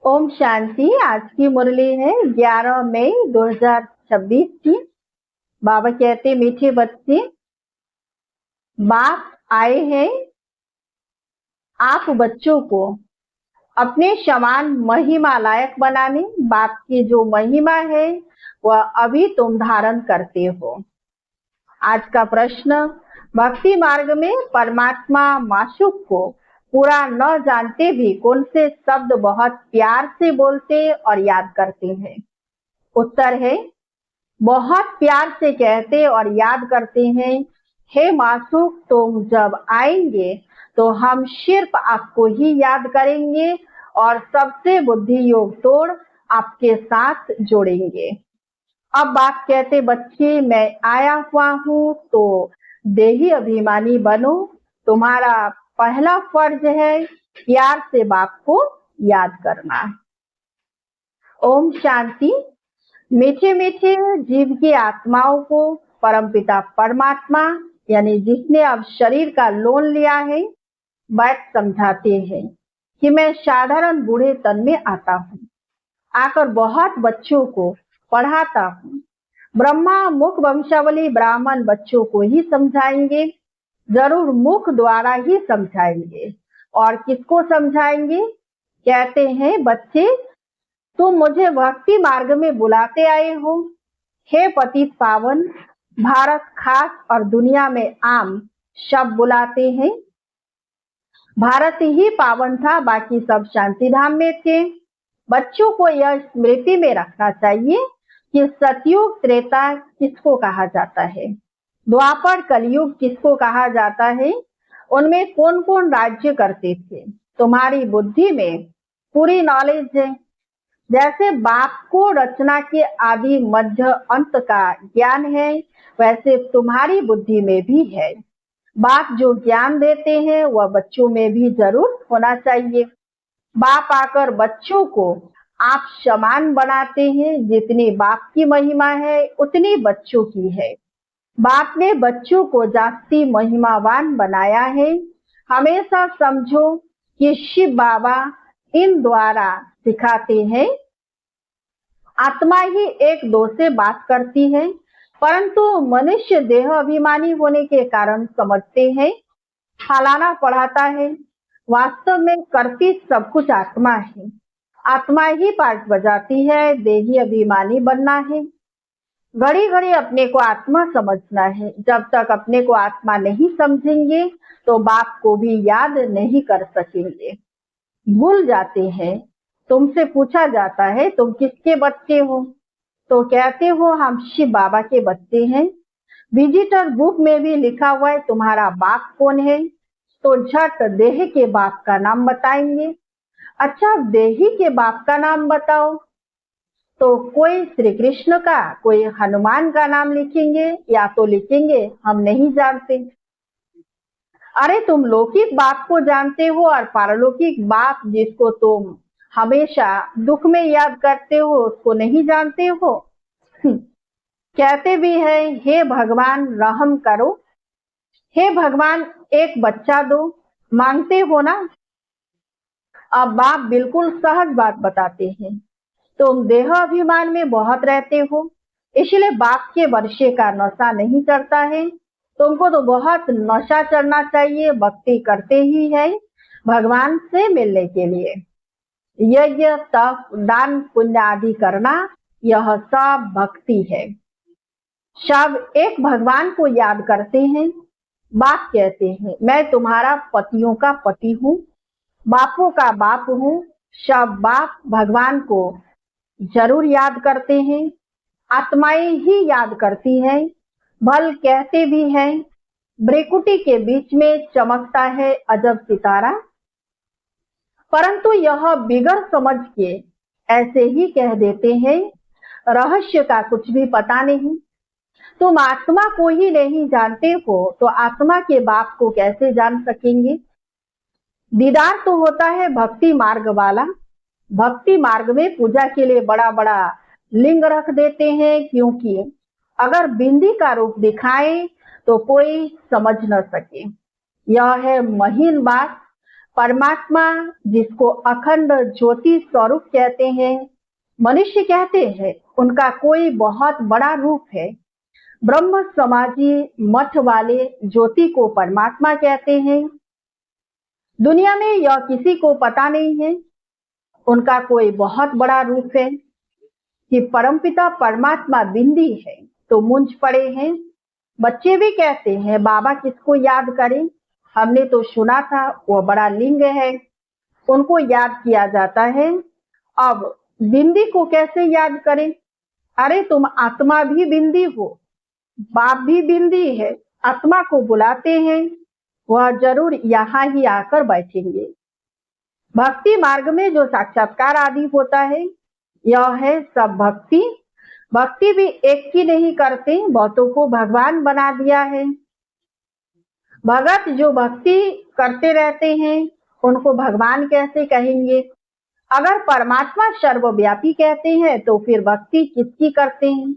ओम शांति। आज की मुरली है 11 मई 2026 की। बाबा कहते मीठे बच्चे, बाप आए हैं आप बच्चों को अपने समान महिमा लायक बनाने। बाप की जो महिमा है वह अभी तुम धारण करते हो। आज का प्रश्न, भक्ति मार्ग में परमात्मा माशूक को पूरा न जानते भी कौन से शब्द बहुत प्यार से बोलते और याद करते हैं? उत्तर है, बहुत प्यार से कहते और याद करते हैं, हे माशूक तुम जब आएंगे तो हम सिर्फ आपको ही याद करेंगे और सबसे बुद्धि योग तोड़ आपके साथ जोड़ेंगे। अब बाप कहते बच्चे मैं आया हुआ हूँ तो देही अभिमानी बनो। तुम्हारा पहला फर्ज है प्यार से बाप को याद करना। ओम शांति। मीठे मीठे जीव की आत्माओं को परमपिता परमात्मा यानी जिसने अब शरीर का लोन लिया है बैठ समझाते हैं कि मैं साधारण बूढ़े तन में आता हूँ, आकर बहुत बच्चों को पढ़ाता हूँ। ब्रह्मा मुख वंशावली ब्राह्मण बच्चों को ही समझाएंगे, जरूर मुख द्वारा ही समझाएंगे। और किसको समझाएंगे? कहते हैं बच्चे तुम मुझे भक्ति मार्ग में बुलाते आए हो। हे पतित पावन, भारत खास और दुनिया में आम सब बुलाते हैं। भारत ही पावन था, बाकी सब शांति धाम में थे। बच्चों को यह स्मृति में रखना चाहिए कि सतयुग त्रेता किसको कहा जाता है, द्वापर कलयुग किसको कहा जाता है, उनमें कौन कौन राज्य करते थे। तुम्हारी बुद्धि में पूरी नॉलेज है। जैसे बाप को रचना के आदि मध्य अंत का ज्ञान है, वैसे तुम्हारी बुद्धि में भी है। बाप जो ज्ञान देते हैं वह बच्चों में भी जरूर होना चाहिए। बाप आकर बच्चों को आप समान बनाते हैं। जितनी बाप की महिमा है उतनी बच्चों की है। बाप ने बच्चों को जास्ती महिमावान बनाया है। हमेशा समझो कि शिव बाबा इन द्वारा सिखाते हैं। आत्मा ही एक दो से बात करती है, परंतु मनुष्य देह अभिमानी होने के कारण समझते हैं फलाना पढ़ाता है। वास्तव में करती सब कुछ आत्मा है। आत्मा ही पाठ बजाती है, देही अभिमानी बनना है। घड़ी घड़ी अपने को आत्मा समझना है। जब तक अपने को आत्मा नहीं समझेंगे तो बाप को भी याद नहीं कर सकेंगे, भूल जाते हैं। तुमसे पूछा जाता है तुम किसके बच्चे हो, तो कहते हो हम शिव बाबा के बच्चे हैं। विजिटर बुक में भी लिखा हुआ है तुम्हारा बाप कौन है, तो झट देह के बाप का नाम बताएंगे। अच्छा, देही के बाप का नाम बताओ, तो कोई श्री कृष्ण का, कोई हनुमान का नाम लिखेंगे या तो लिखेंगे हम नहीं जानते। अरे तुम लौकिक बाप को जानते हो और पारलौकिक बाप जिसको तुम हमेशा दुख में याद करते हो उसको नहीं जानते हो। कहते भी है हे भगवान रहम करो, हे भगवान एक बच्चा दो, मांगते हो ना। अब बाप बिल्कुल सहज बात बताते हैं। तुम देह अभिमान में बहुत रहते हो, इसलिए बाप के वर्षे का नशा नहीं चढ़ता है। तुमको तो बहुत नशा चढ़ना चाहिए, भक्ति करते ही है भगवान से मिलने के लिए। यज्ञ तप दान पुण्य आदि करना यह सब भक्ति है। सब एक भगवान को याद करते हैं। बाप कहते हैं मैं तुम्हारा पतियों का पति हूँ, बापों का बाप हूँ। सब बाप भगवान को जरूर याद करते हैं। आत्माएं ही याद करती हैं। भल कहते भी हैं भ्रिकुटी के बीच में चमकता है अजब सितारा, परंतु यह बिगड़ समझ के ऐसे ही कह देते हैं, रहस्य का कुछ भी पता नहीं। तुम आत्मा को ही नहीं जानते हो तो आत्मा के बाप को कैसे जान सकेंगे? दीदार तो होता है भक्ति मार्ग वाला। भक्ति मार्ग में पूजा के लिए बड़ा बड़ा लिंग रख देते हैं, क्योंकि अगर बिंदी का रूप दिखाएं तो कोई समझ न सके। यह है महीन बात। परमात्मा, जिसको अखंड ज्योति स्वरूप कहते हैं, मनुष्य कहते हैं, उनका कोई बहुत बड़ा रूप है। ब्रह्म समाजी मठ वाले ज्योति को परमात्मा कहते हैं। दुनिया में यह किसी को पता नहीं है, उनका कोई बहुत बड़ा रूप है कि परमपिता परमात्मा बिंदी है तो मूंझ पड़े हैं। बच्चे भी कहते हैं बाबा किसको याद करें, हमने तो सुना था वो बड़ा लिंग है, उनको याद किया जाता है, अब बिंदी को कैसे याद करें। अरे तुम आत्मा भी बिंदी हो, बाप भी बिंदी है, आत्मा को बुलाते हैं, वह जरूर यहाँ ही आकर बैठेंगे। भक्ति मार्ग में जो साक्षात्कार आदि होता है, यह है सब भक्ति। भक्ति भी एक ही नहीं करते, बहुतों को भगवान बना दिया है। भगत जो भक्ति करते रहते हैं उनको भगवान कैसे कहेंगे। अगर परमात्मा सर्वव्यापी कहते हैं तो फिर भक्ति किसकी करते हैं।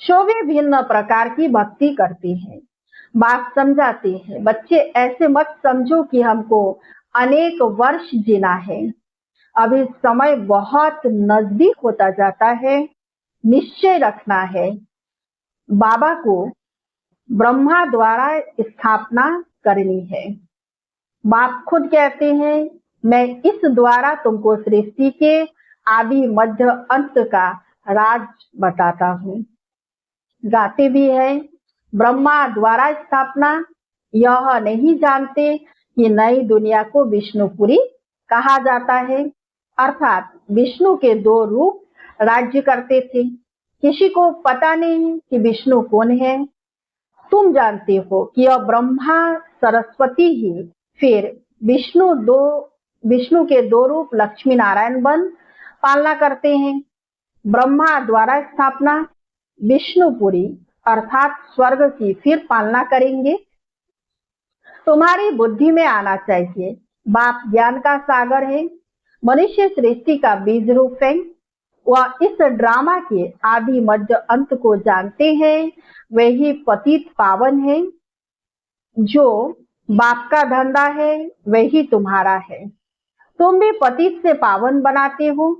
सभी भिन्न प्रकार की भक्ति करते हैं। बात समझाते हैं, बच्चे ऐसे मत समझो कि हमको अनेक वर्ष जीना है, अभी समय बहुत नजदीक होता जाता है। निश्चय रखना है, बाबा को ब्रह्मा द्वारा स्थापना करनी है। बाप खुद कहते हैं, मैं इस द्वारा तुमको सृष्टि के आदि मध्य अंत का राज बताता हूँ। गाते भी है, ब्रह्मा द्वारा स्थापना, यह नहीं जानते कि नई दुनिया को विष्णुपुरी कहा जाता है, अर्थात विष्णु के दो रूप राज्य करते थे। किसी को पता नहीं कि विष्णु कौन है। तुम जानते हो कि यह ब्रह्मा सरस्वती ही, फिर विष्णु के दो रूप लक्ष्मी नारायण बन पालना करते हैं। ब्रह्मा द्वारा स्थापना, विष्णुपुरी अर्थात स्वर्ग की फिर पालना करेंगे। तुम्हारी बुद्धि में आना चाहिए, बाप ज्ञान का सागर है, मनुष्य सृष्टि का बीज रूप है। वह इस ड्रामा के आदि मध्य अंत को जानते हैं, वही पतित पावन है। जो बाप का धंधा है वही तुम्हारा है। तुम भी पतित से पावन बनाते हो।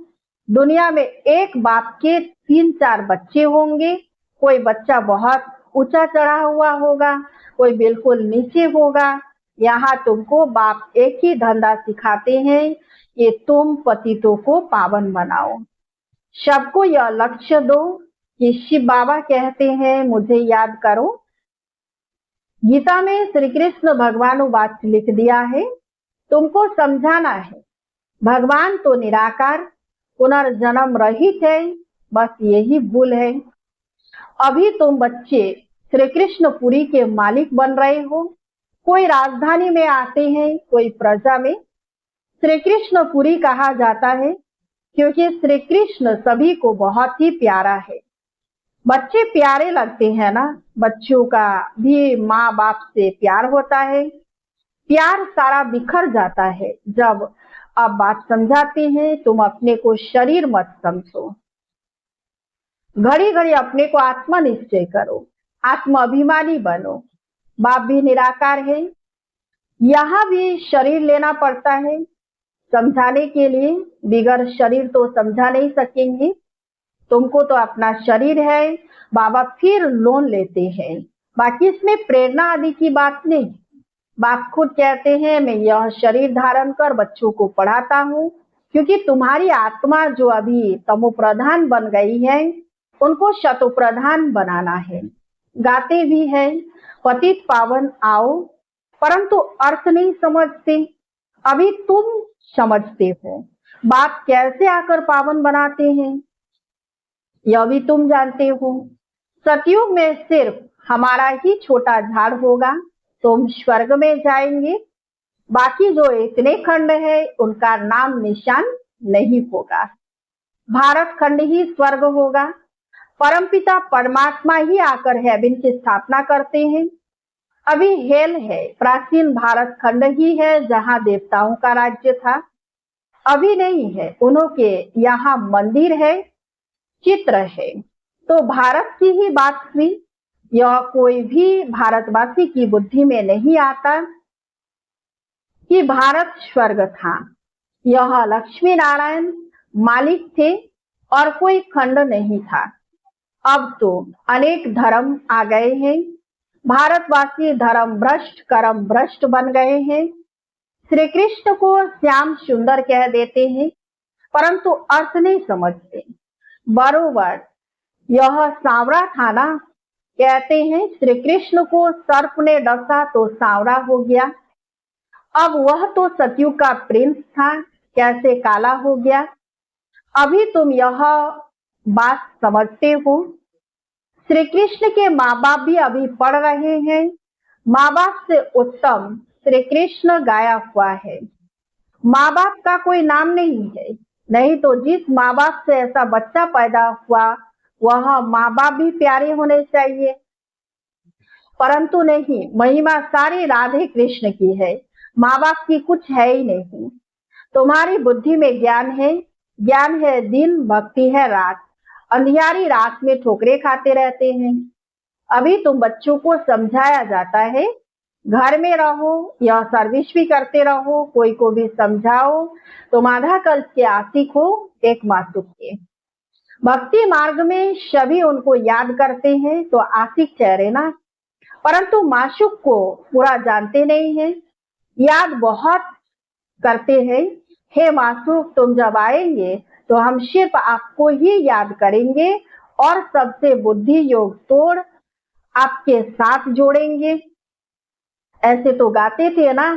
दुनिया में एक बाप के 3-4 बच्चे होंगे, कोई बच्चा बहुत ऊंचा चढ़ा हुआ होगा, कोई बिल्कुल नीचे होगा। यहाँ तुमको बाप एक ही धंधा सिखाते हैं कि तुम पतितों को पावन बनाओ। सबको यह लक्ष्य दो कि शिव बाबा कहते हैं मुझे याद करो। गीता में श्री कृष्ण भगवान वाक्य लिख दिया है, तुमको समझाना है। भगवान तो निराकार पुनर्जन्म रहित है, बस यही भूल है। अभी तुम बच्चे श्री कृष्णपुरी के मालिक बन रहे हो। कोई राजधानी में आते हैं, कोई प्रजा में। श्री कृष्णपुरी कहा जाता है क्योंकि श्री कृष्ण सभी को बहुत ही प्यारा है। बच्चे प्यारे लगते हैं ना, बच्चों का भी माँ बाप से प्यार होता है। प्यार सारा बिखर जाता है जब अब बात समझाते हैं, तुम अपने को शरीर मत समझो, घड़ी घड़ी अपने को आत्मा निश्चय करो, आत्म अभिमानी बनो। बाप भी निराकार है, यहाँ भी शरीर लेना पड़ता है समझाने के लिए, बिगर शरीर तो समझा नहीं सकेंगे। तुमको तो अपना शरीर है, बाबा फिर लोन लेते हैं, बाकी इसमें प्रेरणा आदि की बात नहीं। बाप खुद कहते हैं मैं यह शरीर धारण कर बच्चों को पढ़ाता हूँ, क्योंकि तुम्हारी आत्मा जो अभी तमोप्रधान बन गई है उनको शतोप्रधान बनाना है। गाते भी है, पतित पावन आओ, परंतु अर्थ नहीं समझते। अभी तुम समझते हो बाप कैसे आकर पावन बनाते हैं, यह भी तुम जानते हो। सतयुग में सिर्फ हमारा ही छोटा झाड़ होगा, तुम स्वर्ग में जाएंगे। बाकी जो इतने खंड है उनका नाम निशान नहीं होगा। भारत खंड ही स्वर्ग होगा। परमपिता परमात्मा ही आकर हेवन की स्थापना करते हैं। अभी हेल है, प्राचीन भारत खंड ही है जहाँ देवताओं का राज्य था, अभी नहीं है। उन्होंने यहाँ मंदिर है, चित्र है, तो भारत की ही बात हुई। यह कोई भी भारतवासी की बुद्धि में नहीं आता। कि भारत स्वर्ग था। यह लक्ष्मी नारायण मालिक थे और कोई खंड नहीं था। अब तो अनेक धर्म आ गए हैं। भारतवासी धर्म भ्रष्ट कर्म भ्रष्ट बन गए हैं। श्री कृष्ण को श्याम सुंदर कह देते हैं, परंतु अर्थ नहीं समझते। बरोबर यह सांवरा था ना, कहते हैं श्री कृष्ण को सर्प ने डसा तो सांवरा हो गया। अब वह तो सतयुग का प्रिंस था, कैसे काला हो गया। अभी तुम यह बात समझते हो। श्री कृष्ण के माँ बाप भी अभी पढ़ रहे हैं। माँ बाप से उत्तम श्री कृष्ण गाया हुआ है। माँ बाप का कोई नाम नहीं है, नहीं तो जिस माँ बाप से ऐसा बच्चा पैदा हुआ वह माँ बाप भी प्यारे होने चाहिए, परंतु नहीं। महिमा सारी राधे कृष्ण की है, माँ बाप की कुछ है ही नहीं। तुम्हारी बुद्धि में ज्ञान है, ज्ञान है दिन, भक्ति है रात। अंधियारी रात में ठोकरे खाते रहते हैं। अभी तुम बच्चों को समझाया जाता है, घर में रहो या सर्विस भी करते रहो, कोई को भी समझाओ। तुम आधा कल्प के आशिक हो, एक मासूक के। भक्ति मार्ग में सभी उनको याद करते हैं तो आशिक ठहरे ना, परंतु मासूक को पूरा जानते नहीं है। याद बहुत करते हैं। हे मासूक, तुम जब आएंगे तो हम सिर्फ आपको ही याद करेंगे और सबसे बुद्धि योग तोड़ आपके साथ जोड़ेंगे। ऐसे तो गाते थे ना,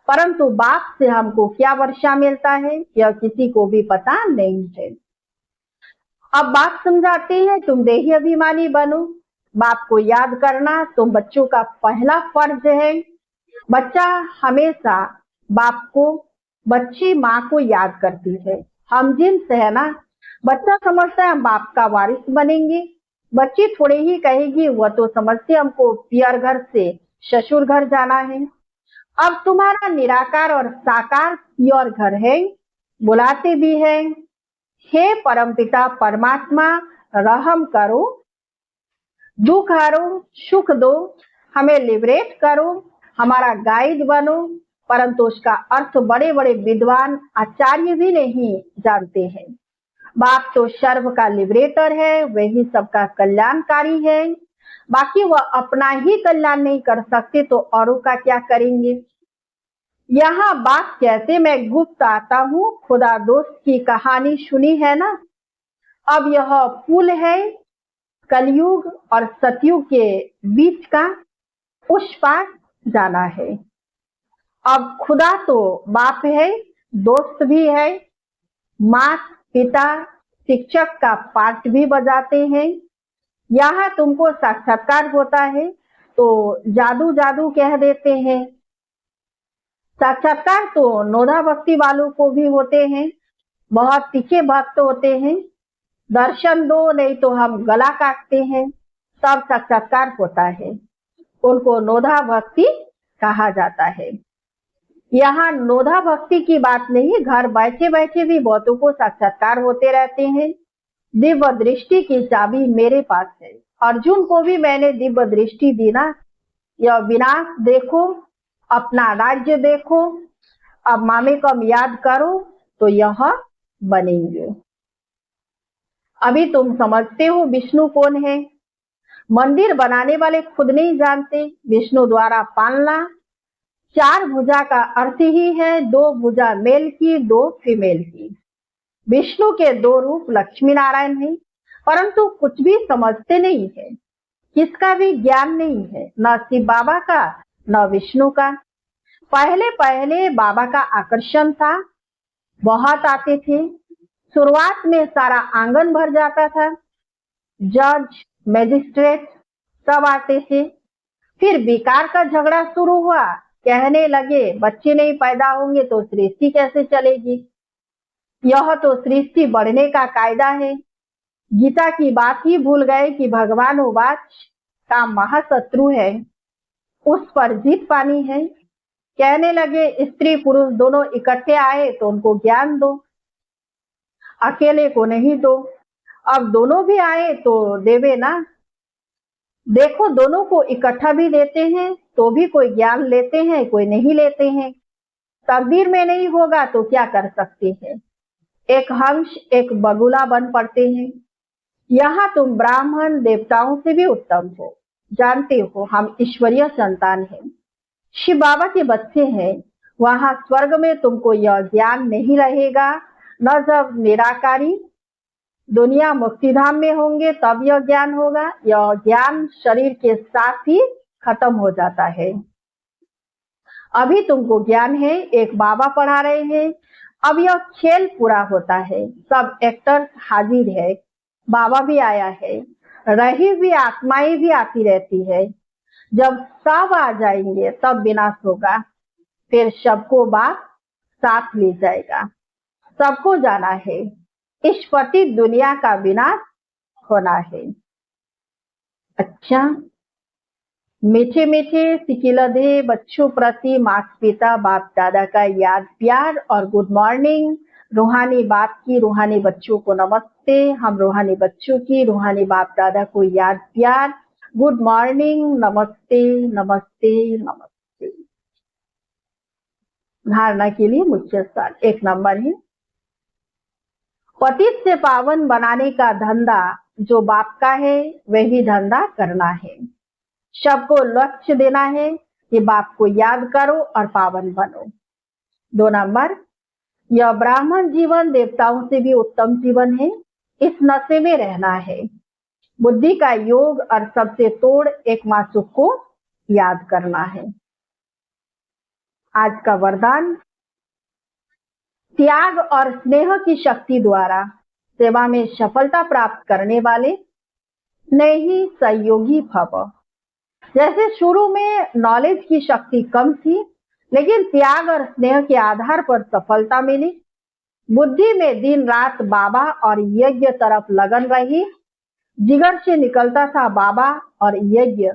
परंतु बाप से हमको क्या वर्षा मिलता है यह किसी को भी पता नहीं है। अब बाप समझाते हैं तुम देही अभिमानी बनो, बाप को याद करना तुम बच्चों का पहला फर्ज है। बच्चा हमेशा बाप को, बच्ची माँ को याद करती है। हम जिनस है ना, बच्चा समझता है बाप का वारिस बनेंगे, बच्ची थोड़े ही कहेगी वह तो समझते हमको पियर घर से ससुर घर जाना है। अब तुम्हारा निराकार और साकार पियर घर है, बुलाते भी है, हे परमपिता परमात्मा रहम करो, दुख हरो, सुख दो, हमें लिबरेट करो, हमारा गाइड बनो। परंतु उसका अर्थ बड़े बड़े विद्वान आचार्य भी नहीं जानते हैं। बाप तो सर्व का लिबरेटर है, वही सबका कल्याणकारी है। बाकी वह अपना ही कल्याण नहीं कर सकते तो औरों का क्या करेंगे। यहाँ बाप कहते मैं गुप्त आता हूँ, खुदा दोस्त की कहानी सुनी है ना। अब यह पुल है कलयुग और सतयुग के बीच का, उस पार जाना है। अब खुदा तो बाप है, दोस्त भी है, माँ पिता शिक्षक का पाठ भी बजाते हैं। यहाँ तुमको साक्षात्कार होता है तो जादू जादू कह देते हैं। साक्षात्कार तो नोधा भक्ति वालों को भी होते हैं, बहुत तीखे भक्त होते हैं। दर्शन दो नहीं तो हम गला काटते हैं, तब साक्षात्कार होता है, उनको नोधा भक्ति कहा जाता है। यहाँ नोधा भक्ति की बात नहीं, घर बैठे बैठे भी बहुतों को साक्षात्कार होते रहते हैं। दिव्य दृष्टि की चाबी मेरे पास है, अर्जुन को भी मैंने दिव्य दृष्टि दी ना। यह विनाश देखो, अपना राज्य देखो, अब मामे को याद करो तो यह बनेंगे। अभी तुम समझते हो विष्णु कौन है। मंदिर बनाने वाले खुद नहीं जानते विष्णु द्वारा पालना। 4 भुजा का अर्थ ही है 2 भुजा मेल की 2 फीमेल की। विष्णु के 2 रूप लक्ष्मी नारायण है, परंतु कुछ भी समझते नहीं है, किसका भी ज्ञान नहीं है, न शिव बाबा का न विष्णु का। पहले पहले बाबा का आकर्षण था, बहुत आते थे। शुरुआत में सारा आंगन भर जाता था, जज मैजिस्ट्रेट सब आते थे। फिर बेकार का झगड़ा शुरू हुआ, कहने लगे बच्चे नहीं पैदा होंगे तो सृष्टि कैसे चलेगी। यह तो सृष्टि बढ़ने का कायदा है। गीता की बात ही भूल गए कि भगवान उवाच का महाशत्रु है, उस पर जीत पानी है। कहने लगे स्त्री पुरुष दोनों इकट्ठे आए तो उनको ज्ञान दो, अकेले को नहीं दो। अब दोनों भी आए तो देवे ना। देखो दोनों को इकट्ठा भी देते हैं तो भी कोई ज्ञान लेते हैं, कोई नहीं लेते हैं। तकदीर में नहीं होगा तो क्या कर सकते हैं। एक हंस एक बगुला बन पड़ते हैं। यहाँ तुम ब्राह्मण देवताओं से भी उत्तम हो। जानते हो हम ईश्वरीय संतान हैं, शिव बाबा के बच्चे हैं। वहां स्वर्ग में तुमको यह ज्ञान नहीं रहेगा। न जब निराकारी दुनिया मुक्तिधाम में होंगे तब यह ज्ञान होगा। यह ज्ञान शरीर के साथ ही खत्म हो जाता है। अभी तुमको ज्ञान है, एक बाबा पढ़ा रहे हैं। अब यह खेल पूरा होता है, सब एक्टर्स हाजिर है, बाबा भी आया है, रही हुई आत्माएं भी आती रहती है। जब सब आ जाएंगे तब विनाश होगा, फिर सबको बाप साथ ले जाएगा। सबको जाना है, इस पति दुनिया का विनाश होना है। अच्छा, मीठे मीठे सिकिलधे बच्चों प्रति माता पिता बाप दादा का याद प्यार और गुड मॉर्निंग। रूहानी बाप की रूहानी बच्चों को नमस्ते। हम रूहानी बच्चों की रूहानी बाप दादा को याद प्यार, गुड मॉर्निंग, नमस्ते नमस्ते नमस्ते। धारणा के लिए मुख्य सार 1 नंबर है, पतित से पावन बनाने का धंधा जो बाप का है वही धंधा करना है। सबको लक्ष्य देना है कि बाप को याद करो और पावन बनो। 2 नंबर, यह ब्राह्मण जीवन देवताओं से भी उत्तम जीवन है। इस नशे में रहना है, बुद्धि का योग और सबसे तोड़ एक मासुक को याद करना है। आज का वरदान, त्याग और स्नेह की शक्ति द्वारा सेवा में सफलता प्राप्त करने वाले स्नेही सहयोगी भव। जैसे शुरू में नॉलेज की शक्ति कम थी, लेकिन त्याग और स्नेह के आधार पर सफलता मिली। बुद्धि में दिन रात बाबा और यज्ञ तरफ लगन रही। जिगर से निकलता था बाबा और यज्ञ।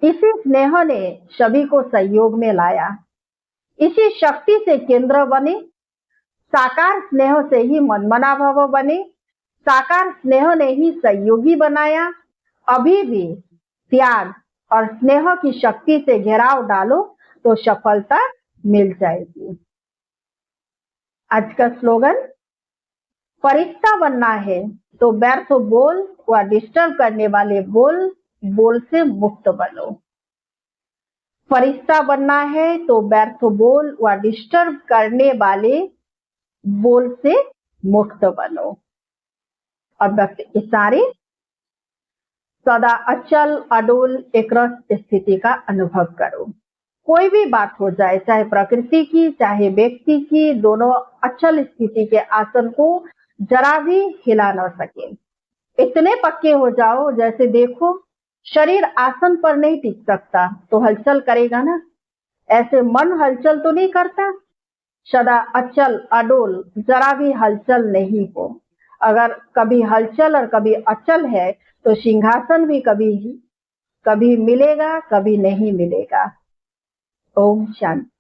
इसी स्नेह ने सभी को सहयोग में लाया। इसी शक्ति से केंद्र बने। साकार स्नेह से ही मनमना भव बने। साकार स्नेह ने ही सहयोगी बनाया। अभी भी त्याग और स्नेह की शक्ति से घेराव डालो तो सफलता मिल जाएगी। आज का स्लोगन, फरिश्ता बनना है तो व्यर्थ बोल व डिस्टर्ब करने वाले बोल से मुक्त बनो। फरिश्ता बनना है तो व्यर्थ बोल व डिस्टर्ब करने वाले बोल से मुक्त बनो। और व्यक्त इशारे, सदा अचल अडोल एकरस स्थिति का अनुभव करो। कोई भी बात हो जाए, चाहे प्रकृति की चाहे व्यक्ति की, दोनों अचल स्थिति के आसन को जरा भी हिला न सके। इतने पक्के हो जाओ जैसे देखो शरीर आसन पर नहीं टिक सकता तो हलचल करेगा ना, ऐसे मन हलचल तो नहीं करता। सदा अचल अडोल, जरा भी हलचल नहीं हो। अगर कभी हलचल और कभी अचल है तो सिंहासन भी कभी मिलेगा कभी नहीं मिलेगा। ओम शांति।